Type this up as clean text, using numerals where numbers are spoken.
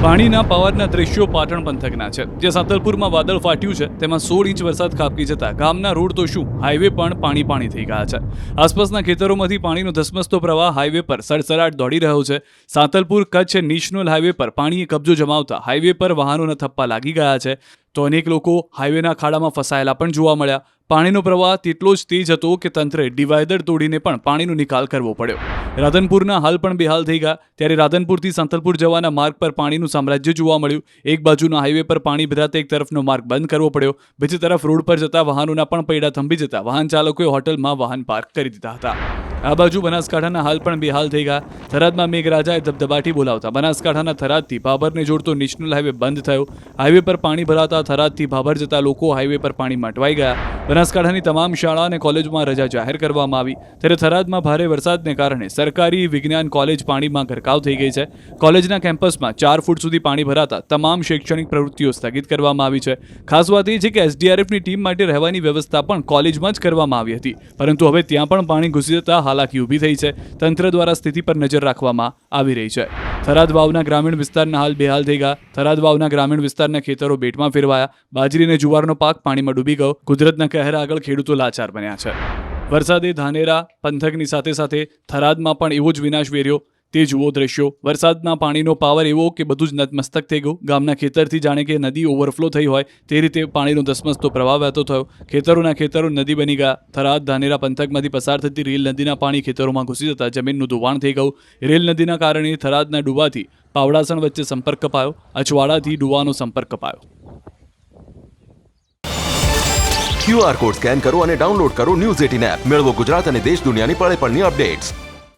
પાણીના પાવરના દ્રશ્યો પાટણ પંથકના છે, જે સાંતલપુરમાં વાદળ ફાટ્યું છે તેમાં 16 ઇંચ વરસાદ ખાબકી જતા ગામના રોડ તો શું, હાઈવે પણ પાણી થઈ ગયા છે. આસપાસના ખેતરોમાંથી પાણીનો ધસમસતો પ્રવાહ હાઈવે પર સડસડાટ દોડી રહ્યો છે. સાંતલપુર કચ્છ નેશનલ હાઈવે પર પાણીએ કબજો જમાવતા હાઈવે પર વાહનોના થપ્પા લાગી ગયા છે, તો અનેક લોકો હાઈવેના ખાડામાં ફસાયેલા પણ જોવા મળ્યા. પાણીનો પ્રવાહ તેટલો જ તેજ હતો કે તંત્રે ડિવાઈડર તોડીને પણ પાણીનો નિકાલ કરવો પડ્યો. રાધનપુરના હાલ પણ બેહાલ થઈ ગયા. ત્યારે રાધનપુરથી સાંતલપુર જવાના માર્ગ પર પાણીનું સામ્રાજ્ય જોવા મળ્યું. એક બાજુના હાઈવે પર પાણી ભરાતા એક તરફનો માર્ગ બંધ કરવો પડ્યો. બીજી તરફ રોડ પર જતા વાહનોના પણ પૈડા થંભી જતા વાહન ચાલકોએ હોટલમાં વાહન પાર્ક કરી દીધા હતા. આ બાજુ બનાસકાંઠાના હાલ પણ બેહાલ થઈ ગયા. થરાદમાં મેઘરાજાએ ધબધબાટી બોલાવતા બનાસકાંઠાના થરાદથી ભાભરને જોડતો નેશનલ હાઈવે બંધ થયો. હાઈવે પર પાણી ભરાતા થરાદથી ભાભર જતા લોકો હાઈવે પર પાણીમાં અટવાઈ ગયા. બનાસકાંઠાની તમામ શાળા અને કોલેજમાં રજા જાહેર કરવામાં આવી. ત્યારે થરાદમાં ભારે વરસાદને કારણે સરકારી વિજ્ઞાન કોલેજ પાણીમાં ગરકાવ થઈ ગઈ છે. કોલેજના કેમ્પસમાં 4 ફૂટ સુધી પાણી ભરાતા તમામ શૈક્ષણિક પ્રવૃત્તિઓ સ્થગિત કરવામાં આવી છે. ખાસ વાત એ છે કે એસડીઆરએફની ટીમ માટે રહેવાની વ્યવસ્થા પણ કોલેજમાં જ કરવામાં આવી હતી, પરંતુ હવે ત્યાં પણ પાણી ઘૂસી જતા હાલાકી ઊભી થઈ છે. તંત્ર દ્વારા સ્થિતિ પર નજર રાખવામાં આવી રહી છે. થરાદ વાવના ગ્રામીણ વિસ્તારના હાલ બેહાલ થઈ ગયા. થરાદ વાવના ગ્રામીણ વિસ્તારના ખેતરો બેટમાં ફેરવાયા. બાજરી અને જુવારનો પાક પાણીમાં ડૂબી ગયો. કુદરતના કહેર આગળ ખેડૂતો લાચાર બન્યા છે. વરસાદે ધાનેરા પંથકની સાથે સાથે થરાદમાં પણ એવો જ વિનાશ વેર્યો. તે જુઓ દ્રશ્યો. વરસાદના પાણીનો પાવર એવો કે બધું જ નતમસ્તક થઈ ગયું. ગામના ખેતરથી જાણે કે નદી ઓવરફ્લો થઈ હોય તે રીતે પાણીનો ધસમસતો પ્રવાહ વહેતો થયો. ખેતરો નદી બની ગયા. થરાદ ધાનેરા પંથકમાંથી પસાર થતી રેલ નદીના પાણી ખેતરોમાં ઘૂસી જતા જમીનનું ધોવાણ થઈ ગયું. રેલ નદીના કારણે થરાદના ડુવાથી પાવડાસણ વચ્ચે સંપર્ક કપાયો. અચવાડાથી ડુવાનો સંપર્ક કપાયો. QR કોડ સ્કેન કરો અને ડાઉનલોડ કરો ન્યૂઝ 18 એપ. મેળવો ગુજરાત અને દેશ દુનિયાની પળે પળની અપડેટ્સ.